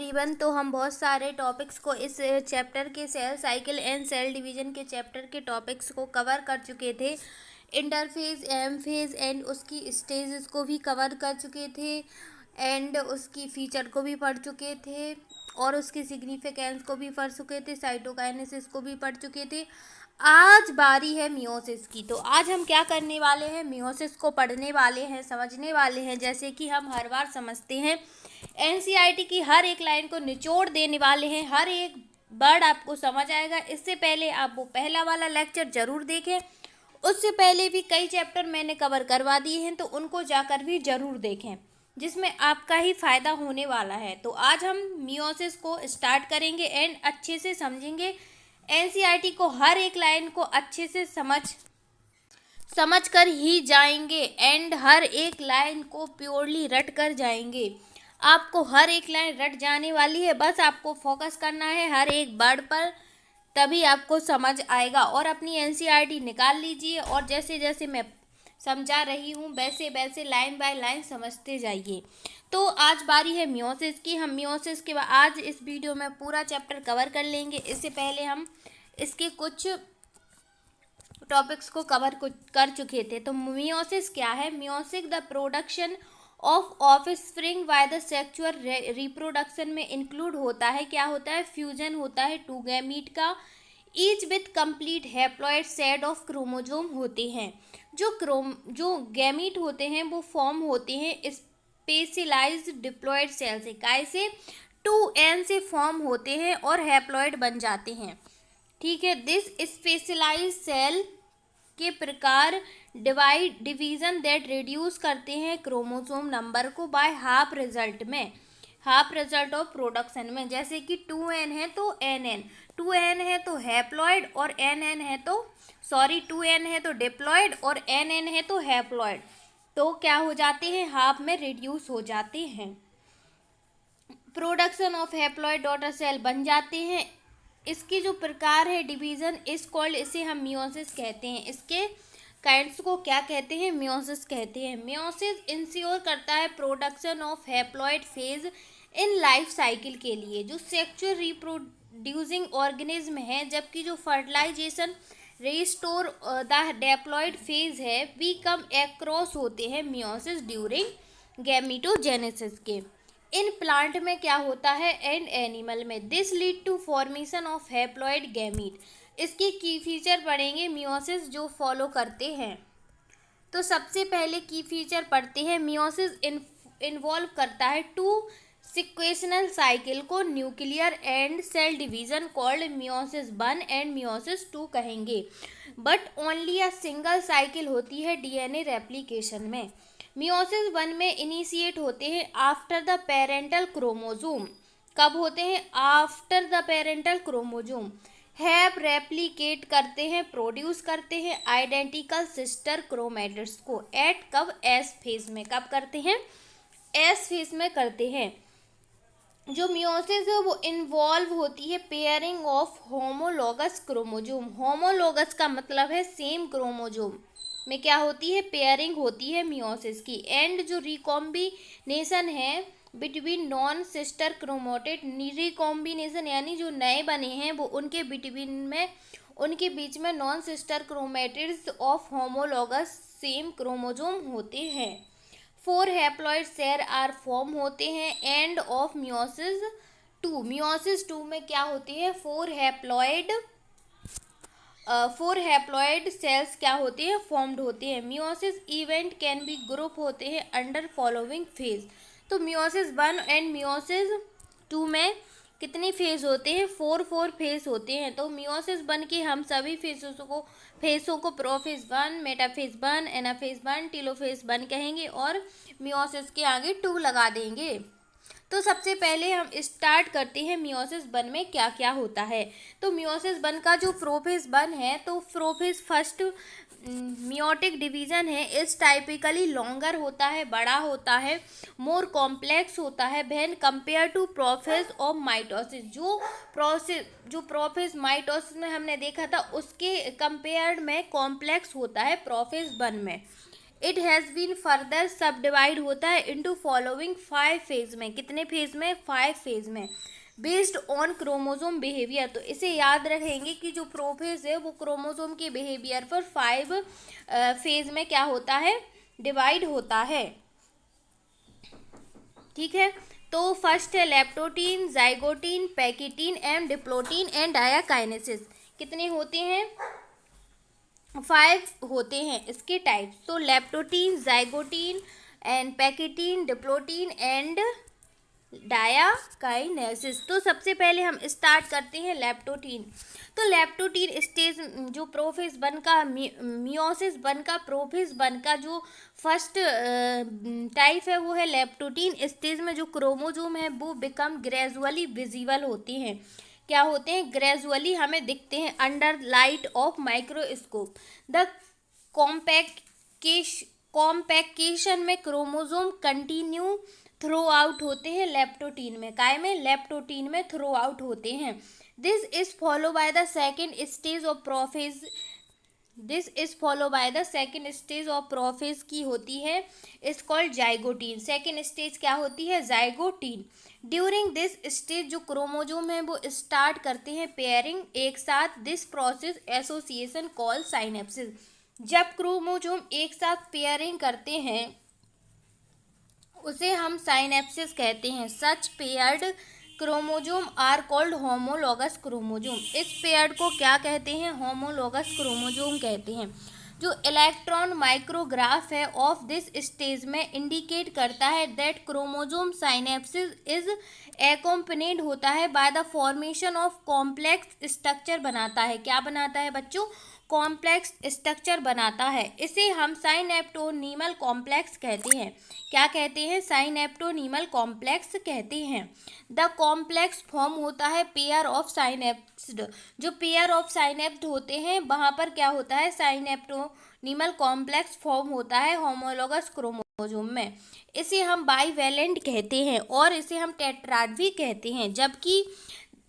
Everyone. तो हम बहुत सारे टॉपिक्स को इस चैप्टर के cell cycle and cell division के चैप्टर के टॉपिक्स को कवर कर चुके थे। इंटरफेज, एम फेज एंड उसकी स्टेजेस को भी कवर कर चुके थे एंड उसकी फीचर को भी पढ़ चुके थे और उसकी सिग्निफिकेंस को भी पढ़ चुके थे, साइटोकाइनेसिस को भी पढ़ चुके थे। आज बारी है मियोसिस की। तो आज हम क्या करने वाले हैं, मियोसिस को पढ़ने वाले हैं, समझने वाले हैं। जैसे कि हम हर बार समझते हैं, एनसीईआरटी की हर एक लाइन को निचोड़ देने वाले हैं, हर एक वर्ड आपको समझ आएगा। इससे पहले आप वो पहला वाला लेक्चर ज़रूर देखें। उससे पहले भी कई चैप्टर मैंने कवर करवा दिए हैं, तो उनको जाकर भी ज़रूर देखें, जिसमें आपका ही फ़ायदा होने वाला है। तो आज हम मियोसिस को स्टार्ट करेंगे एंड अच्छे से समझेंगे। एनसीईआरटी को हर एक लाइन को अच्छे से समझ कर ही जाएंगे एंड हर एक लाइन को प्योरली रट कर जाएंगे। आपको हर एक लाइन रट जाने वाली है, बस आपको फोकस करना है हर एक वर्ड पर, तभी आपको समझ आएगा। और अपनी एनसीईआरटी निकाल लीजिए और जैसे जैसे मैं समझा रही हूँ वैसे वैसे लाइन बाय लाइन समझते जाइए। तो आज बारी है मियोसिस की। हम मियोसिस के बाद आज इस वीडियो में पूरा चैप्टर कवर कर लेंगे। इससे पहले हम इसके कुछ टॉपिक्स को कवर कर चुके थे। तो मियोसिस क्या है? Meiosis the production of offspring by the sexual reproduction में इंक्लूड होता है। क्या होता है? फ्यूजन होता है टू गैमीट का, each with complete haploid set of chromosome होते हैं। जो गैमीट होते हैं वो फॉर्म होते हैं स्पेशलाइज्ड डिप्लॉइड सेल से। कैसे? 2n से फॉर्म होते हैं और हैप्लॉइड बन जाते हैं। ठीक है। दिस स्पेशलाइज्ड सेल के प्रकार डिवीजन दैट रिड्यूस करते हैं क्रोमोसोम नंबर को by half result of production में। जैसे कि 2n है तो nn, 2n है तो हैप्लॉइड और nn है तो 2n है तो डिप्लॉइड और nn है तो हैप्लॉइड। तो क्या हो जाते हैं? हाफ में रिड्यूस हो जाते हैं। Production of haploid daughter cell बन जाते हैं। इसकी जो प्रकार है डिवीजन इस कॉल्ड, इसे हम मियोसिस कहते हैं। इसके काइंड्स को क्या कहते हैं? मियोसिस कहते हैं। मियोसिस इंश्योर करता है production of haploid phase in life cycle के लिए, जो सेक्सुअल रिप्रोड्यूसिंग ऑर्गेनिज्म है, जबकि जो fertilization restore the diploid phase है वी कम एक्रोस होते हैं मियोसिस ड्यूरिंग गैमीटोजेनेसिस के। इन प्लांट में क्या होता है एंड एनिमल में? This lead to formation of haploid gamete. इसके की फीचर पढ़ेंगे मियोसिस जो फॉलो करते हैं। तो सबसे पहले की फीचर पढ़ते हैं। मियोसिस इन्वॉल्व करता है टू सिक्वेशनल साइकिल को nuclear and cell division called meiosis 1 and meiosis 2 कहेंगे, but only a single cycle होती है डीएनए रेप्लिकेशन में। मियोसिस 1 में इनिशिएट होते हैं आफ्टर द पेरेंटल क्रोमोजोम। कब होते हैं? After the parental chromosome have replicate करते हैं, प्रोड्यूस करते हैं आइडेंटिकल सिस्टर क्रोमेटिड्स को। एट कब? एस फेज में। कब करते हैं? एस फेज में करते हैं। जो मियोसिस है वो इन्वॉल्व होती है pairing of homologous chromosome. Homologous का मतलब है सेम क्रोमोजोम में क्या होती है? पेयरिंग होती है मियोसिस की। एंड जो रिकॉम्बिनेशन है between non sister chromatid, recombination यानी जो नए बने हैं वो उनके बीच में non sister chromatids of homologous same chromosome होते हैं। 4 हैप्लॉइड सेल आर फॉर्म होते हैं एंड ऑफ मियोसिस 2। मियोसिस 2 में क्या होती है? 4 हैप्लॉइड सेल्स क्या होती है? फॉर्म्ड होते हैं। Meiosis event can be group होते हैं अंडर फॉलोइंग फेज। तो मियोसिस 1 एंड मियोसिस 2 में कितने फेज होते हैं? 4 फेज होते हैं। तो मियोसिस 1 के हम सभी फेसों को प्रोफेज 1, मेटाफेज 1, एनाफेज 1, टेलोफेज 1 कहेंगे और मियोसिस के आगे 2 लगा देंगे। तो सबसे पहले हम स्टार्ट करते हैं मियोसिस 1 में क्या क्या होता है। तो मियोसिस 1 का जो प्रोफेज 1 है, तो प्रोफेज फर्स्ट मियोटिक डिवीजन है। इस टाइपिकली लॉन्गर होता है, बड़ा होता है, मोर कॉम्प्लेक्स होता है when compare to prophase of mitosis. जो प्रोफेज माइटोसिस में हमने देखा था उसके कंपेयर में कॉम्प्लेक्स होता है प्रोफेज 1 में। इट हैज़ बीन फर्दर सब डिवाइड होता है इनटू फॉलोइंग 5 फेज में। कितने फेज में? 5 फेज में, बेस्ड ऑन क्रोमोजोम बिहेवियर। तो इसे याद रखेंगे कि जो प्रोफेज है वो क्रोमोजोम के बिहेवियर पर 5 फेज में क्या होता है? डिवाइड होता है। ठीक है, तो फर्स्ट है leptotene, zygotene, pachytene and diplotene and diakinesis. कितने होते हैं? 5 होते हैं इसके टाइप्स। तो leptotene, zygotene and pachytene, diplotene and diakinesis. तो सबसे पहले हम स्टार्ट करते हैं लेप्टोटीन। तो लेप्टोटीन स्टेज जो प्रोफेज वन का मियोसिस वन का प्रोफेज वन का जो फर्स्ट टाइप है वो है लेप्टोटीन स्टेज में जो क्रोमोजोम है वो बिकम ग्रेजुअली विजिबल होते हैं। क्या होते हैं? ग्रेजुअली हमें दिखते हैं under light of microscope. The compaction में क्रोमोजोम कंटिन्यू थ्रो आउट होते हैं लेप्टोटीन में। काय में? लेप्टोटीन में थ्रो आउट होते हैं। This is follow by the second stage of prophase. This is follow by the second stage of prophase की होती है is called zygotene. Second stage क्या होती है? जाइगोटीन। ड्यूरिंग दिस स्टेज जो क्रोमोजोम है वो स्टार्ट करते हैं पेयरिंग एक साथ। This process association call synapsis. जब क्रोमोजोम एक साथ पेयरिंग करते हैं उसे हम साइनेप्सिस कहते हैं। Such paired chromosome are called homologous chromosome. इस पेयर्ड को क्या कहते हैं? होमोलॉगस क्रोमोजोम कहते हैं। जो इलेक्ट्रॉन माइक्रोग्राफ है ऑफ दिस स्टेज में इंडिकेट करता है that chromosome synapsis is accompanied होता है by the formation of complex structure बनाता है। क्या बनाता है बच्चों? कॉम्प्लेक्स स्ट्रक्चर बनाता है। इसे हम साइनेप्टोनीमल कॉम्प्लेक्स कहते हैं। क्या कहते हैं? साइनेप्टोनीमल कॉम्प्लेक्स कहते हैं। द कॉम्प्लेक्स फॉर्म होता है पेयर ऑफ साइनेप्स्ड। जो पेयर ऑफ साइनेप्स्ड होते हैं वहाँ पर क्या होता है? साइनेप्टोनीमल कॉम्प्लेक्स फॉर्म होता है होमोलॉगस क्रोमोजोम में। इसे हम बाईवैलेंट कहते हैं और इसे हम टेट्राड भी कहते हैं। जबकि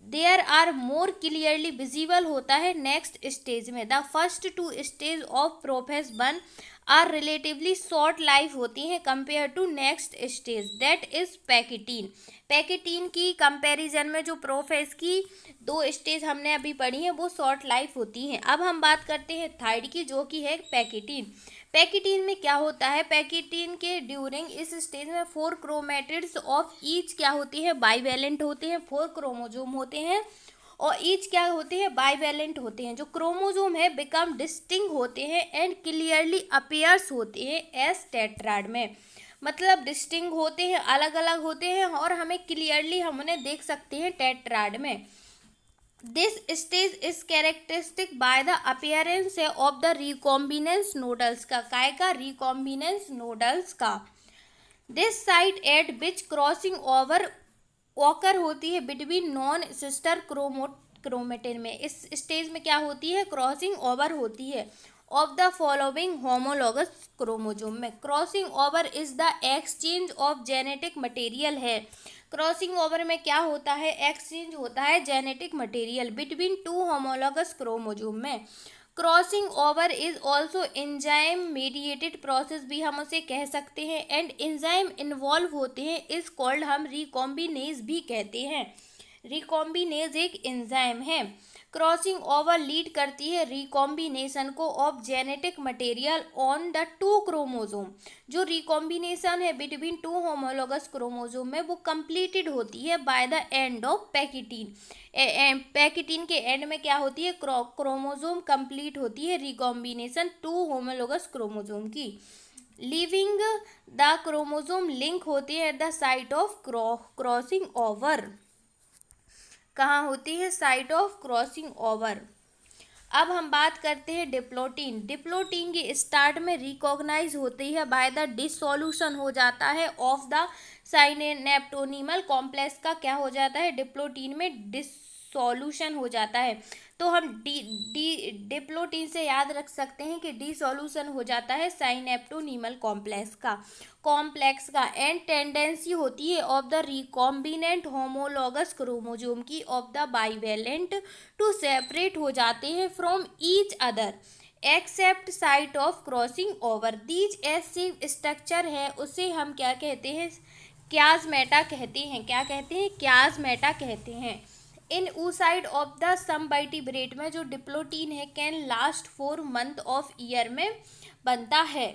there are more clearly visible होता है नेक्स्ट स्टेज में। The first 2 stage of prophase one are relatively short life होती हैं compare to next stage that is pachytene. Pachytene की कंपैरिजन में जो प्रोफेज की 2 स्टेज हमने अभी पढ़ी हैं वो शॉर्ट लाइफ होती हैं। अब हम बात करते हैं थर्ड की जो कि है पैकिटीन। पैकिटीन में क्या होता है? पैकिटीन के ड्यूरिंग इस स्टेज में 4 क्रोमेटिड्स ऑफ ईच क्या होती है? बाईवैलेंट होते हैं। 4 क्रोमोजोम होते हैं और ईच क्या होते हैं? बाईवैलेंट होते हैं। जो क्रोमोजोम है बिकम डिस्टिंग होते हैं एंड क्लियरली अपीयर्स होते हैं एज टेट्राड में। मतलब डिस्टिंग होते हैं, अलग अलग होते हैं और हमें क्लियरली हम उन्हें देख सकते हैं टेट्राड में। This stage is characteristic by the appearance of the recombinants nodules का। काय का? रिकॉम्बिनेंस नोडल्स का। This site eight which crossing over occur होती है बिटवीन नॉन सिस्टर क्रोमेटिन में। इस स्टेज में क्या होती है? क्रॉसिंग ओवर होती है of the following homologous chromosome में। Crossing over is the exchange of genetic material है। क्रॉसिंग ओवर में क्या होता है? एक्सचेंज होता है genetic material between 2 homologous chromosome में। Crossing over is also enzyme mediated process भी हम उसे कह सकते हैं एंड एंजाइम इन्वॉल्व होते हैं इज कॉल्ड हम रिकॉम्बिनेज भी कहते हैं। रिकॉम्बिनेज एक एंजाइम है। क्रॉसिंग ओवर लीड करती है रिकॉम्बिनेशन को of genetic material on the 2 chromosome. जो रिकॉम्बिनेशन है बिटवीन 2 होमोलॉगस क्रोमोजोम में वो कंप्लीटेड होती है बाय द एंड ऑफ पैकिटीन। पैकिटीन के एंड में क्या होती है? क्रोमोजोम कंप्लीट होती है रिकॉम्बिनेशन 2 होमोलॉगस क्रोमोजोम की। लीविंग द क्रोमोजोम लिंक होती है at the site of crossing over. कहाँ होती है? Site of crossing over. अब हम बात करते हैं डिप्लोटीन। डिप्लोटीन की स्टार्ट में रिकॉग्नाइज होती है बाय द डिसोल्यूशन हो जाता है ऑफ द साइनेप्टोनीमल कॉम्प्लेक्स का। क्या हो जाता है? डिप्लोटीन में डिसोल्यूशन हो जाता है। तो हम डिप्लोटीन से याद रख सकते हैं कि डिसोल्यूशन हो जाता है साइनेप्टोनीमल कॉम्प्लेक्स का एंड टेंडेंसी होती है of the recombinant homologous chromosome की of the bivalent to separate हो जाते हैं from each other except site of crossing over. These ऐसे स्ट्रक्चर है उसे हम क्या कहते हैं, क्याजमेटा कहते हैं। क्या कहते हैं, क्याजमेटा कहते हैं। In oocyte of the some vertebrate में जो डिप्लोटीन है can last 4 month of year में बनता है।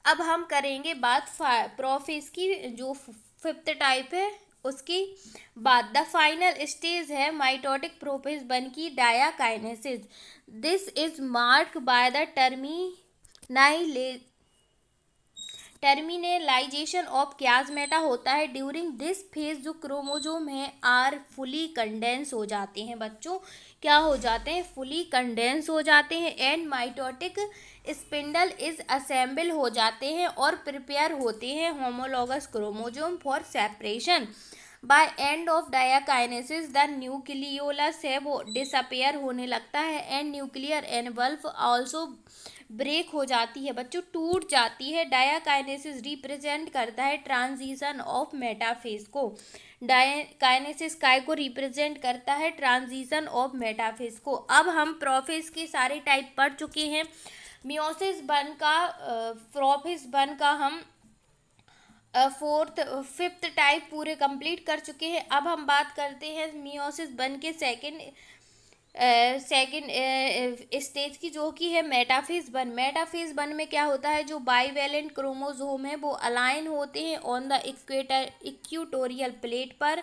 अब हम करेंगे बात प्रोफेज की, जो 5th टाइप है उसकी बाद। द फाइनल स्टेज है माइटोटिक प्रोफेज 1 की diakinesis. This is marked by the terminalisation of chiasmata होता है। ड्यूरिंग दिस फेज जो क्रोमोजोम है आर फुली कंडेंस हो जाते हैं बच्चों, क्या हो जाते हैं, फुली कंडेंस हो जाते हैं। And mitotic spindle is assemble हो जाते हैं और प्रिपेयर होते हैं homologous chromosome for separation. By end of diakinesis the nucleolus है वो डिसअपेयर होने लगता है and nuclear envelope also break हो जाती है बच्चों, टूट जाती है। डायाकाइनेसिस रिप्रेजेंट करता है ट्रांजिशन ऑफ मेटाफेज को। डायाकाइनेसिस काय को रिप्रेजेंट करता है, ट्रांजिशन ऑफ मेटाफेज को। अब हम प्रोफेज के सारे टाइप पढ़ चुके हैं। मियोसिस 1 का प्रोफेज 1 का हम 5th टाइप पूरे कंप्लीट कर चुके हैं। अब हम बात करते हैं मियोसिस 1 के सेकंड स्टेज की, जो कि है मेटाफेज 1। मेटाफेज 1 में क्या होता है, जो बाईवेलेंट क्रोमोसोम है वो अलाइन होते हैं ऑन द इक्वेटोरियल प्लेट पर।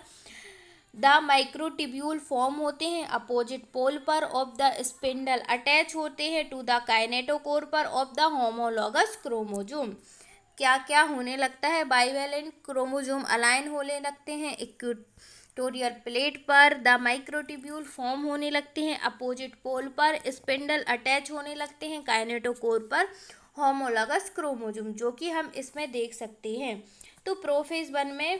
द माइक्रोट्यूब्यूल फॉर्म होते हैं अपोजिट पोल पर ऑफ द स्पिंडल, अटैच होते हैं टू द काइनेटोकोर पर ऑफ द होमोलॉगस क्रोमोसोम। क्या क्या होने लगता है, बाईवेलेंट क्रोमोसोम अलाइन होने लगते हैं इक्वेटोरियल प्लेट पर, द माइक्रोट्यूब्यूल फॉर्म होने लगते हैं अपोजिट पोल पर, स्पिंडल अटैच होने लगते हैं काइनेटोकोर पर, होमोलॉगस क्रोमोसोम, जो कि हम इसमें देख सकते हैं। तो प्रोफेज 1 में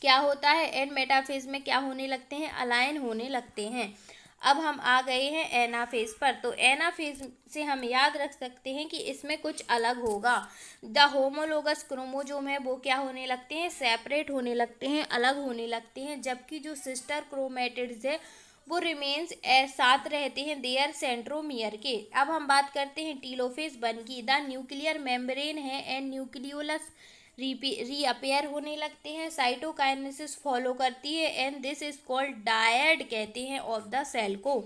क्या होता है एंड मेटाफेज में क्या होने लगते हैं, अलाइन होने लगते हैं। अब हम आ गए हैं एनाफेज पर। तो एनाफेज से हम याद रख सकते हैं कि इसमें कुछ अलग होगा। द होमोलोगस क्रोमोजोम है वो क्या होने लगते हैं, सेपरेट होने लगते हैं, अलग होने लगते हैं, जबकि जो सिस्टर क्रोमेटिड्स है वो रिमेन्स साथ रहते हैं देयर सेंट्रोमियर के। अब हम बात करते हैं टीलोफेज 1 की। द न्यूक्लियर मेम्ब्रेन है एंड न्यूक्लियोलस रीअपेयर होने लगते हैं, साइटोकाइनेसिस फॉलो करती है and this is called dyad कहते हैं ऑफ द सेल को।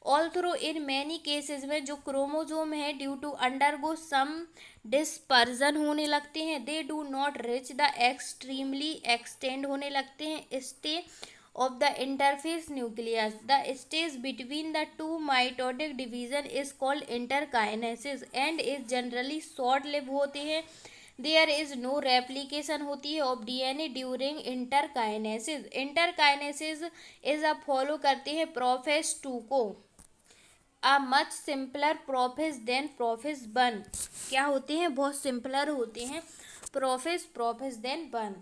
ऑल्थरो इन मैनी केसेस में जो क्रोमोजोम है due to undergo some dispersion होने लगते हैं, they do not reach the extremely extend होने लगते हैं stay of the interface nucleus. The stage between the two mitotic division is called interkinesis and is generally short lived होते हैं। There is no replication होती है of DNA during interkinesis. Interkinesis is a follow करते हैं prophase 2 को। A much simpler prophase than prophase 1। क्या होते हैं, बहुत सिंपलर होते हैं प्रोफेज देन 1।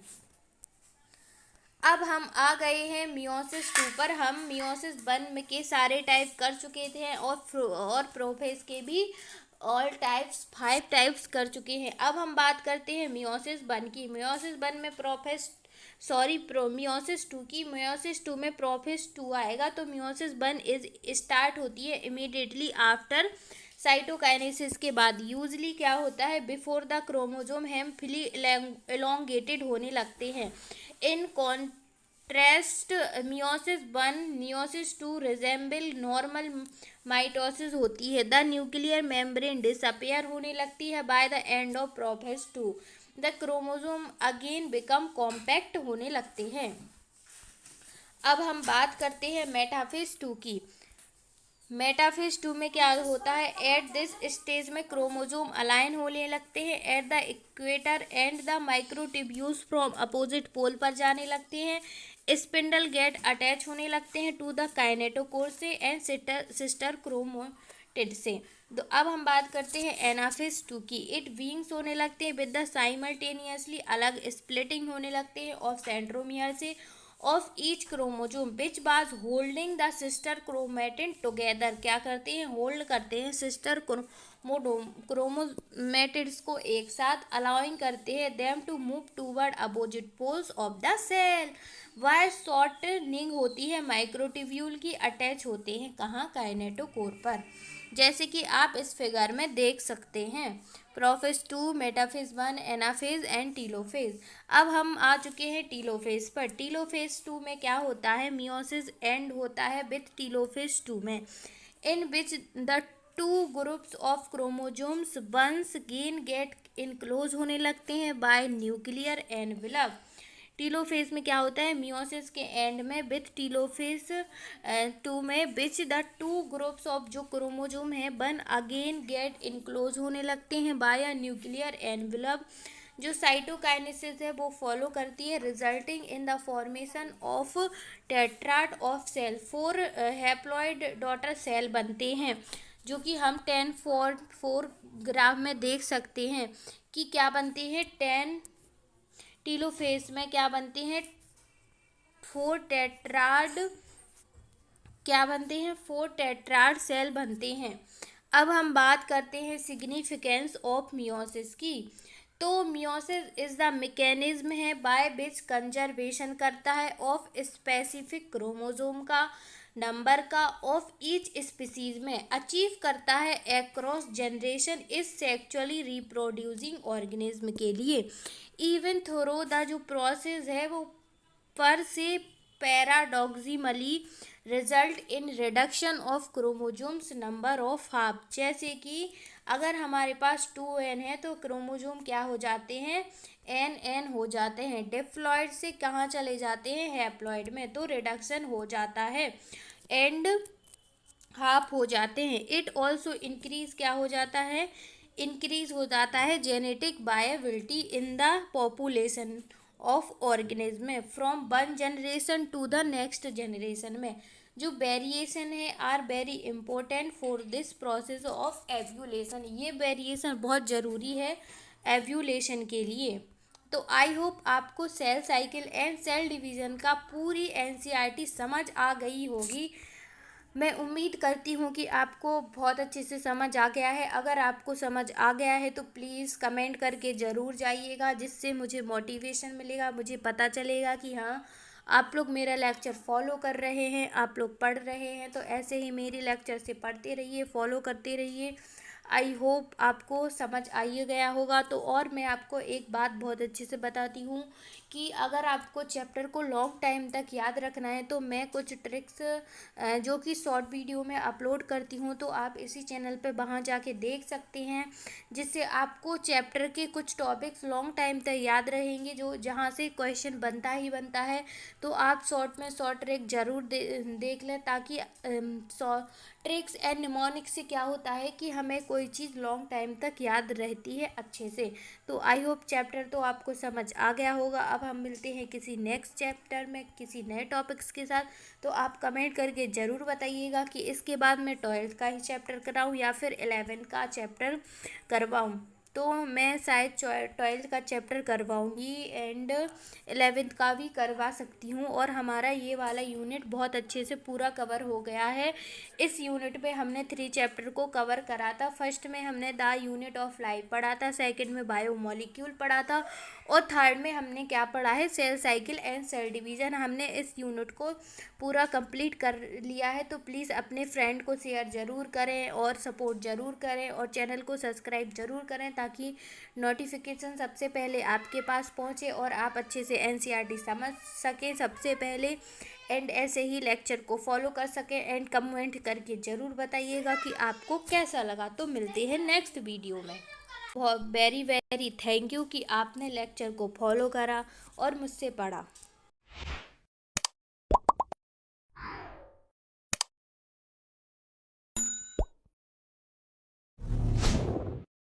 अब हम आ गए हैं मियोसिस 2 पर। हम मियोसिस 1 में के सारे टाइप कर चुके थे और प्रोफेज के भी ऑल टाइप्स 5 टाइप्स कर चुके हैं। अब हम बात करते हैं मियोसिस 1 की। मियोसिस 1 में मियोसिस 2 की। मियोसिस 2 में प्रोफेज 2 आएगा। तो मियोसिस 1 स्टार्ट होती है इमीडिएटली आफ्टर साइटोकाइनेसिस के बाद। यूजली क्या होता है, before the chromosome have fully elongated होने लगते हैं। In contrast meiosis 2 resemble normal mitosis होती है। द न्यूक्लियर मेम्ब्रेन डिसअपेयर होने लगती है by the end of prophase 2। The chromosome again become compact होने लगते हैं। अब हम बात करते हैं मेटाफेज 2 की। मेटाफेज 2 में क्या होता है, एट दिस स्टेज में क्रोमोजोम अलाइन होने लगते हैं at the equator and the microtubules from opposite pole पर जाने लगते हैं। स्पिंडल गेट अटैच होने लगते हैं टू द काइनेटोकोर से एंड सिस्टर क्रोमेटिड से। तो अब हम बात करते हैं एनाफेज 2 की। इट विंग्स होने लगते हैं विद द साइमल्टेनियसली अलग स्प्लिटिंग होने लगते हैं ऑफ सेंट्रोमियर से of each chromosome which was holding the sister chromatin together. क्या करते हैं, होल्ड करते हैं सिस्टर क्रोमोमेटिड्स को एक साथ, अलाउइंग करते हैं them to move toward opposite poles of the cell. Via shortening होती है माइक्रोट्यूब्यूल की, अटैच होते हैं कहाँ, काइनेटोकोर पर। जैसे कि आप इस फिगर में देख सकते हैं। Prophase 2, metaphase 1, anaphase and telophase. अब हम आ चुके हैं टीलोफेज पर। टीलोफेज 2 में क्या होता है, मियोसिस एंड होता है विथ टीलोफेज 2 में, in which the two groups of chromosomes once again get enclose होने लगते हैं बाय न्यूक्लियर एनवेलप। टीलोफेज में क्या होता है, मियोसिस के एंड में विथ टीलोफेज 2 में which the two groups of जो क्रोमोजोम है वन अगेन गेट इनक्लोज होने लगते हैं बाय अ न्यूक्लियर एनवेलप। जो साइटोकाइनेसिस है वो फॉलो करती है, resulting in the formation of tetrad of cell. 4 haploid daughter cell बनते हैं, जो कि हम 10-4 ग्राफ में देख सकते हैं कि क्या बनते हैं। 10 टीलोफेज में क्या बनते हैं, 4 टेट्राड, क्या बनते हैं, 4 टेट्राड सेल बनते हैं। अब हम बात करते हैं सिग्निफिकेंस ऑफ मियोसिस की। तो मियोसिस इज द मैकेनिज्म है बाय विच कंजर्वेशन करता है ऑफ स्पेसिफिक क्रोमोसोम का, नंबर का ऑफ ईच स्पीसीज में, अचीव करता है across generation is sexually reproducing organism के लिए। इवन थोरो द जो प्रोसेस है वो पर से paradoxically result in reduction of chromosomes number of half. जैसे कि अगर हमारे पास 2n है तो क्रोमोजोम क्या हो जाते हैं, n हो जाते हैं। डिप्लॉइड से कहाँ चले जाते हैं, हैप्लॉइड में, तो रिडक्शन हो जाता है एंड हाफ हो जाते हैं। इट ऑल्सो इंक्रीज क्या हो जाता है, इंक्रीज हो जाता है genetic viability in the population of organism में from one generation to the next generation में। जो वेरिएशन है are very important for this process of evolution. ये वेरिएशन बहुत ज़रूरी है एव्यूलेशन के लिए। तो आई होप आपको cell cycle and cell division का पूरी एनसीईआरटी समझ आ गई होगी। मैं उम्मीद करती हूँ कि आपको बहुत अच्छे से समझ आ गया है। अगर आपको समझ आ गया है तो प्लीज़ कमेंट करके ज़रूर जाइएगा, जिससे मुझे मोटिवेशन मिलेगा, मुझे पता चलेगा कि हाँ आप लोग मेरा लेक्चर फॉलो कर रहे हैं, आप लोग पढ़ रहे हैं। तो ऐसे ही मेरे लेक्चर से पढ़ते रहिए, फॉलो करते रहिए। आई होप आपको समझ आ ही गया होगा। तो और मैं आपको एक बात बहुत अच्छे से बताती हूँ कि अगर आपको चैप्टर को लॉन्ग टाइम तक याद रखना है तो मैं कुछ ट्रिक्स जो कि शॉर्ट वीडियो में अपलोड करती हूँ, तो आप इसी चैनल पे वहाँ जाके देख सकते हैं, जिससे आपको चैप्टर के कुछ टॉपिक्स लॉन्ग टाइम तक याद रहेंगे, जो जहाँ से क्वेश्चन बनता ही बनता है। तो आप शॉर्ट में शॉर्ट ट्रिक ज़रूर देख लें, ताकि ट्रिक्स एंड निमोनिक्स से क्या होता है कि हमें कोई चीज़ लॉन्ग टाइम तक याद रहती है अच्छे से। तो आई होप चैप्टर तो आपको समझ आ गया होगा। अब हम मिलते हैं किसी नेक्स्ट चैप्टर में किसी नए टॉपिक्स के साथ। तो आप कमेंट करके ज़रूर बताइएगा कि इसके बाद मैं 12th का ही चैप्टर कराऊँ या फिर 11th का चैप्टर करवाऊँ। तो मैं शायद 12th का चैप्टर करवाऊँगी एंड 11th का भी करवा सकती हूँ। और हमारा ये वाला यूनिट बहुत अच्छे से पूरा कवर हो गया है। इस यूनिट में हमने 3 चैप्टर को कवर करा था। फर्स्ट में हमने द यूनिट ऑफ लाइफ पढ़ा था, सेकंड में बायोमोलिक्यूल पढ़ा था, और थर्ड में हमने क्या पढ़ा है, cell cycle and cell division. हमने इस यूनिट को पूरा कंप्लीट कर लिया है। तो प्लीज़ अपने फ्रेंड को शेयर ज़रूर करें और सपोर्ट ज़रूर करें और चैनल को सब्सक्राइब ज़रूर करें, ताकि नोटिफिकेशन सबसे पहले आपके पास पहुंचे और आप अच्छे से एनसीईआरटी समझ सकें सबसे पहले, एंड ऐसे ही लेक्चर को फॉलो कर सकें। एंड कमेंट करके ज़रूर बताइएगा कि आपको कैसा लगा। तो मिलते हैं नेक्स्ट वीडियो में। बहुत वेरी वेरी थैंक यू कि आपने लेक्चर को फॉलो करा और मुझसे पढ़ा।